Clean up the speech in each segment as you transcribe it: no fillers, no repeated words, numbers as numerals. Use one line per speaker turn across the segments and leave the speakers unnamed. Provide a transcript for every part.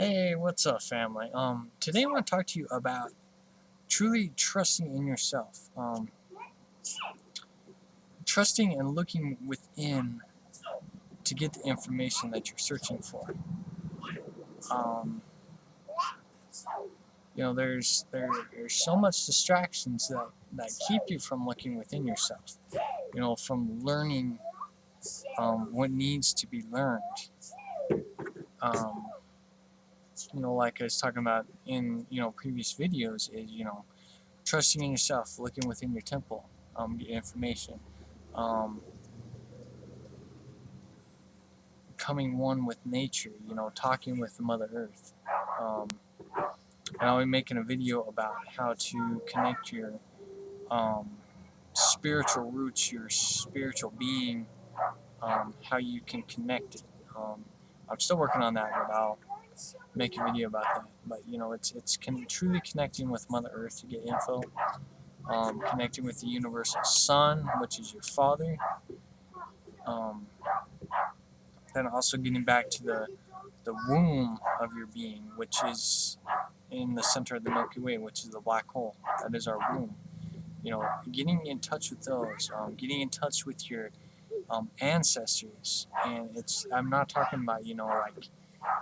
Hey, what's up, family? Today I want to talk to you about truly trusting in yourself. Trusting and looking within to get the information that you're searching for. Um, there's so much distractions that keep you from looking within yourself. From learning what needs to be learned. Um, like I was talking about in previous videos, is trusting in yourself, looking within your temple, get information. Um, Becoming one with nature, talking with Mother Earth. Um, and I'll be making a video about how to connect your um, spiritual roots, your spiritual being, how you can connect it. I'm still working on that, but I'll make a video about that. But it's truly connecting with Mother Earth to get info, connecting with the universal Sun, which is your Father. Um, then also getting back to the womb of your being, which is in the center of the Milky Way, which is the black hole. That is our womb. Getting in touch with those, getting in touch with your ancestors, and I'm not talking about like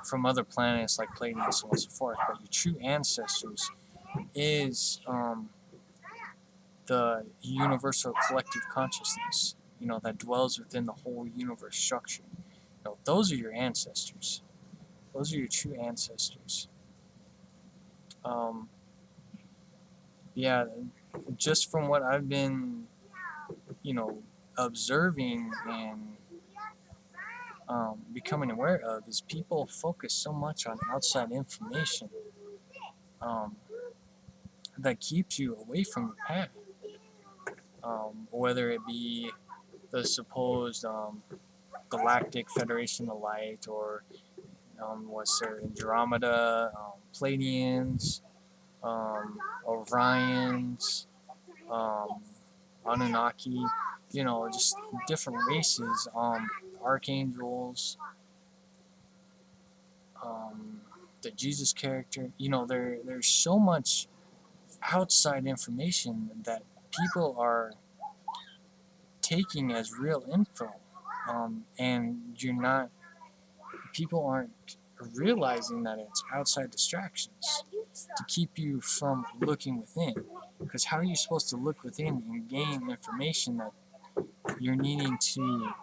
from other planets like Pleiadians and so on and so forth, but your true ancestors is the universal collective consciousness, that dwells within the whole universe structure. Those are your ancestors. Those are your true ancestors. Um, yeah, just from what I've been, observing and becoming aware of, is people focus so much on outside information um, that keeps you away from your path. Whether it be the supposed Galactic Federation of Light, or what's there, Andromeda, Pleiadians, Orions, um, Anunnaki, just different races, archangels, the Jesus character. There's so much outside information that people are taking as real info, and people aren't realizing that it's outside distractions to keep you from looking within. Because how are you supposed to look within and gain information that you're needing to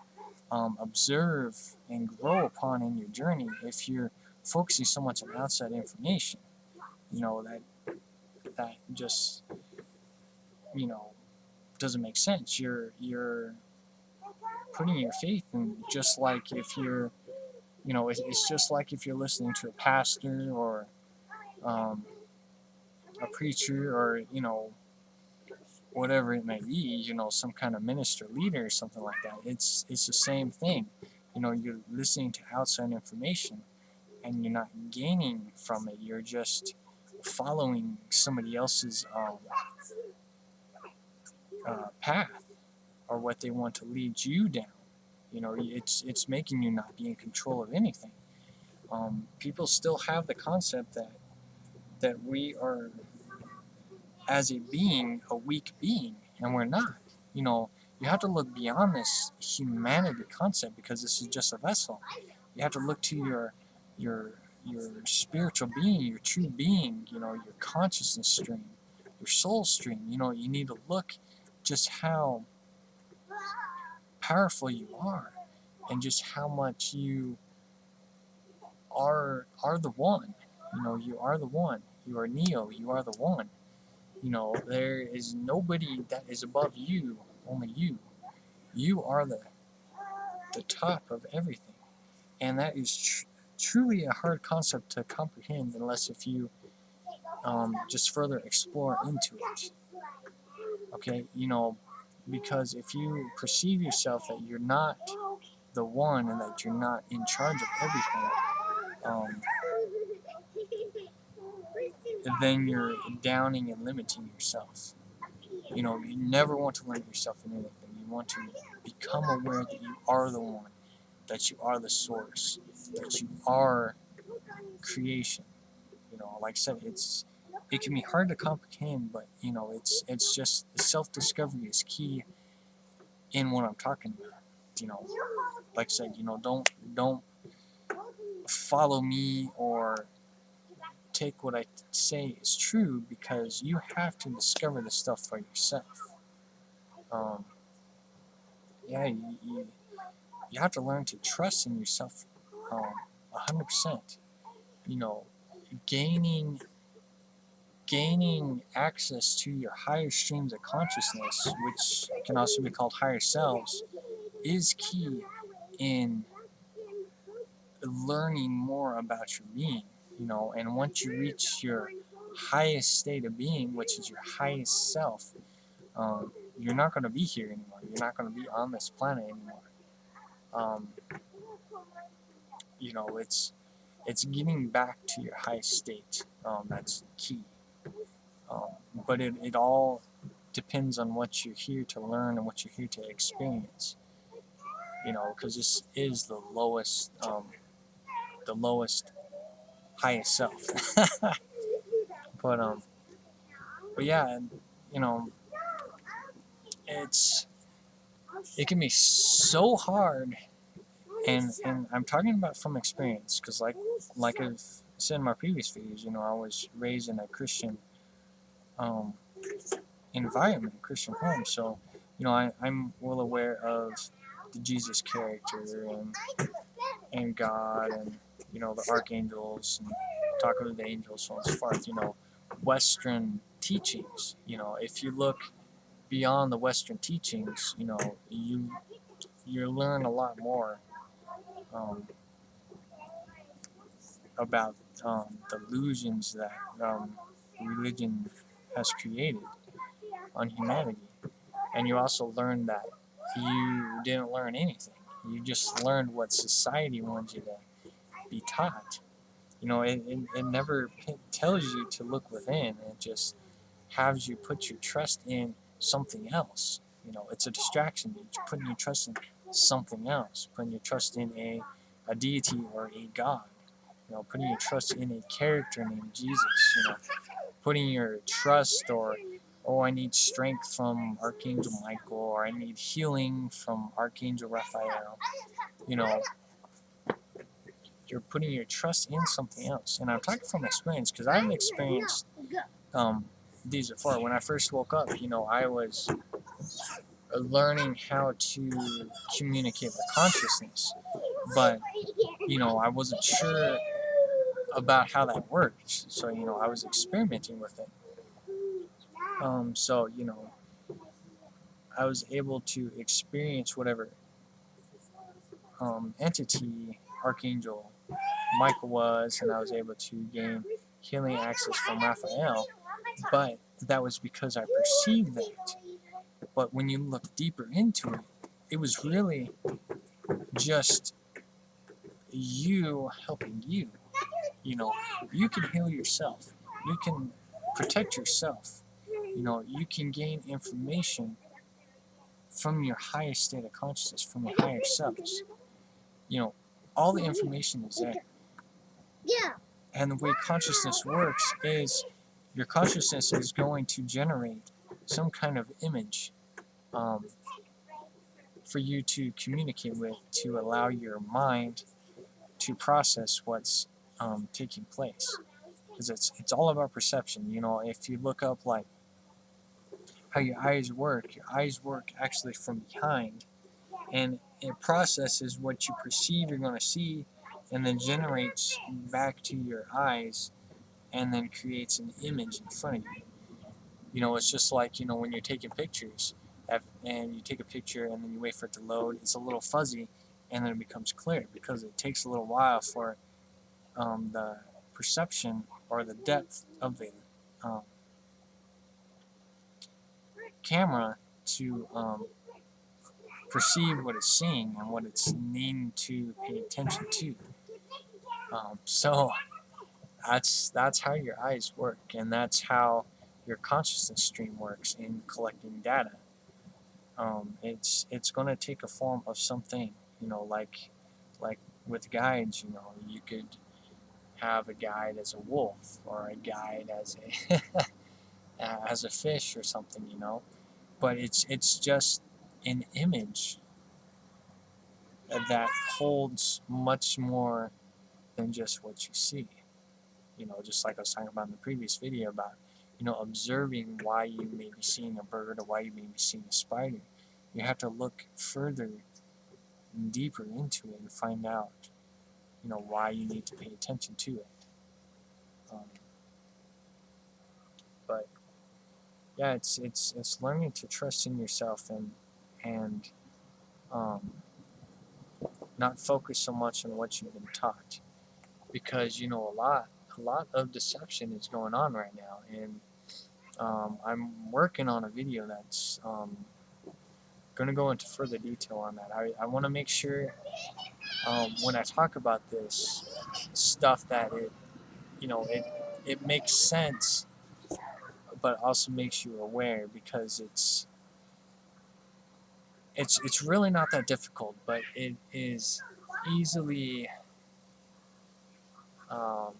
observe and grow upon in your journey if you're focusing so much on outside information? That just doesn't make sense. You're putting your faith in, just like if you're it's just like if you're listening to a pastor or um, a preacher, or whatever it may be, some kind of minister, leader, or something like that. It's the same thing. You're listening to outside information and you're not gaining from it. You're just following somebody else's path, or what they want to lead you down. It's making you not be in control of anything. People still have the concept that we are, as a being, a weak being, and we're not. You have to look beyond this humanity concept, because this is just a vessel. You have to look to your spiritual being, your true being, your consciousness stream, your soul stream. You need to look just how powerful you are, and just how much you are the one. You are the one. You are Neo. You are the one. There is nobody that is above you, only you. You are the top of everything. And that is truly a hard concept to comprehend, unless if you just further explore into it. Okay, because if you perceive yourself that you're not the one, and that you're not in charge of everything, then you're downing and limiting yourself. You never want to limit yourself in anything. You want to become aware that you are the one, that you are the source, that you are creation. Like I said, it can be hard to comprehend, but it's just self-discovery is key in what I'm talking about. You know, like I said, don't follow me or take what I say is true, because you have to discover the stuff for yourself. Um, yeah, you have to learn to trust in yourself 100%. You know, gaining access to your higher streams of consciousness, which can also be called higher selves, is key in learning more about your being. And once you reach your highest state of being, which is your highest self, you're not going to be here anymore. You're not going to be on this planet anymore. Um, it's getting back to your highest state. That's key. But it all depends on what you're here to learn and what you're here to experience. Because this is the lowest, highest self. but but yeah, you know, it can be so hard, and I'm talking about from experience, because like I've said in my previous videos, I was raised in a Christian um, environment, Christian home, so I'm well aware of the Jesus character and God, and the archangels, and talking with the angels, so on and so forth. Western teachings. If you look beyond the Western teachings, you learn a lot more um, about the illusions that religion has created on humanity. And you also learn that you didn't learn anything. You just learned what society wants you to be taught. It never tells you to look within. It just has you put your trust in something else. It's a distraction. You're putting your trust in something else, putting your trust in a deity or a God. Putting your trust in a character named Jesus. Putting your trust, or I need strength from Archangel Michael, or I need healing from Archangel Raphael. You know, you're putting your trust in something else. And I'm talking from experience, because I've experienced these before. When I first woke up, I was learning how to communicate with consciousness, but I wasn't sure about how that worked. So I was experimenting with it. So I was able to experience whatever entity Archangel Michael was, and I was able to gain healing access from Raphael. But that was because I perceived that. But when you look deeper into it, it was really just you helping you. You can heal yourself. You can protect yourself. You can gain information from your highest state of consciousness, from your higher selves. All the information is there. Yeah. And the way consciousness works is your consciousness is going to generate some kind of image for you to communicate with, to allow your mind to process what's taking place. Because it's all about perception. If you look up like how your eyes work actually from behind, and it processes what you perceive you're going to see, and then generates back to your eyes, and then creates an image in front of you. It's just like, when you're taking pictures, and you take a picture and then you wait for it to load, it's a little fuzzy, and then it becomes clear, because it takes a little while for the perception or the depth of the um, camera to perceive what it's seeing and what it's needing to pay attention to. So that's how your eyes work, and that's how your consciousness stream works in collecting data. It's going to take a form of something, like with guides. You could have a guide as a wolf or a guide as a as a fish or something, you know. But it's just an image that holds much more than just what you see. You know, just like I was talking about in the previous video about, you know, observing why you may be seeing a bird or why you may be seeing a spider. You have to look further and deeper into it and find out, you know, why you need to pay attention to it. Um, but yeah, it's learning to trust in yourself and um, not focus so much on what you've been taught, because you know a lot of deception is going on right now, and I'm working on a video that's going to go into further detail on that. I want to make sure when I talk about this stuff that it, you know, it makes sense, but also makes you aware, because it's really not that difficult, but it is easily um,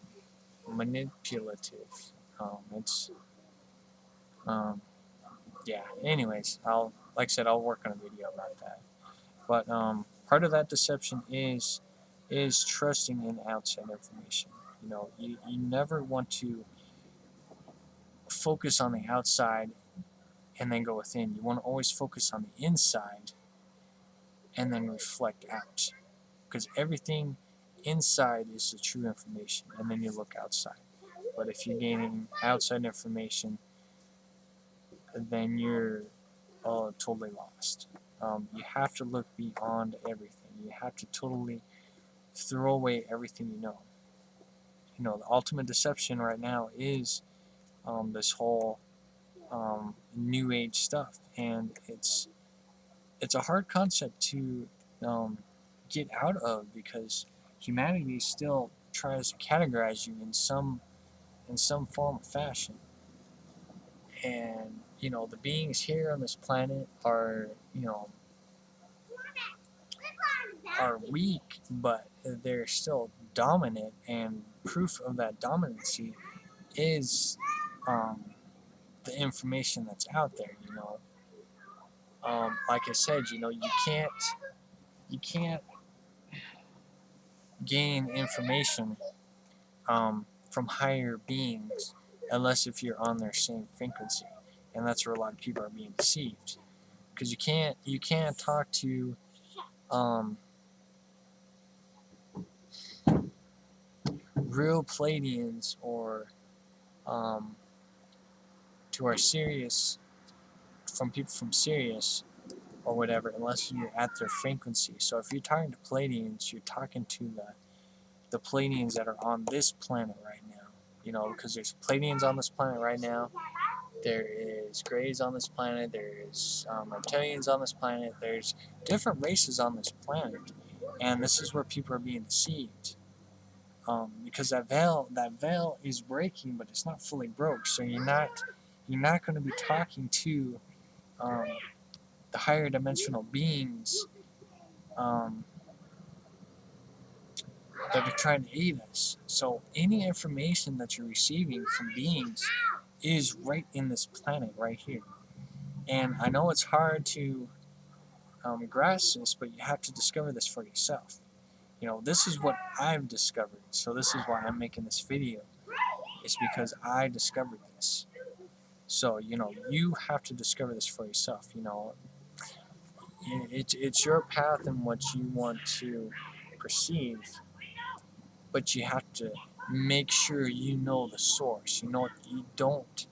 manipulative. It's yeah. Anyways, like I said, I'll work on a video about that. But part of that deception is trusting in outside information. You know, you never want to focus on the outside and then go within. You want to always focus on the inside and then reflect out, because everything inside is the true information, and then you look outside. But if you're gaining outside information, then you're totally lost. You have to look beyond everything. You have to totally throw away everything you know. You know, the ultimate deception right now is this whole new age stuff, and it's a hard concept to get out of, because humanity still tries to categorize you in some form or fashion. And you know, the beings here on this planet are, you know, are weak, but they're still dominant, and proof of that dominancy is the information that's out there. You know, like I said, you know, you can't gain information from higher beings unless if you're on their same frequency, and that's where a lot of people are being deceived, because you can't talk to real Pleiadians or to our Sirius, from people from Sirius or whatever, unless you're at their frequency. So if you're talking to Pleiadians, you're talking to the Pleiadians that are on this planet right now. You know, because there's Pleiadians on this planet right now. There is Greys on this planet. There's reptilians on this planet. There's different races on this planet, and this is where people are being deceived. Because that veil is breaking, but it's not fully broke. So you're not going to be talking to um, the higher dimensional beings that are trying to aid us. So any information that you're receiving from beings is right in this planet right here. And I know it's hard to grasp this, but you have to discover this for yourself. You know, this is what I've discovered. So this is why I'm making this video. It's because I discovered this. So, you know, you have to discover this for yourself. You know, it's your path and what you want to perceive, but you have to make sure you know the source. You know, you don't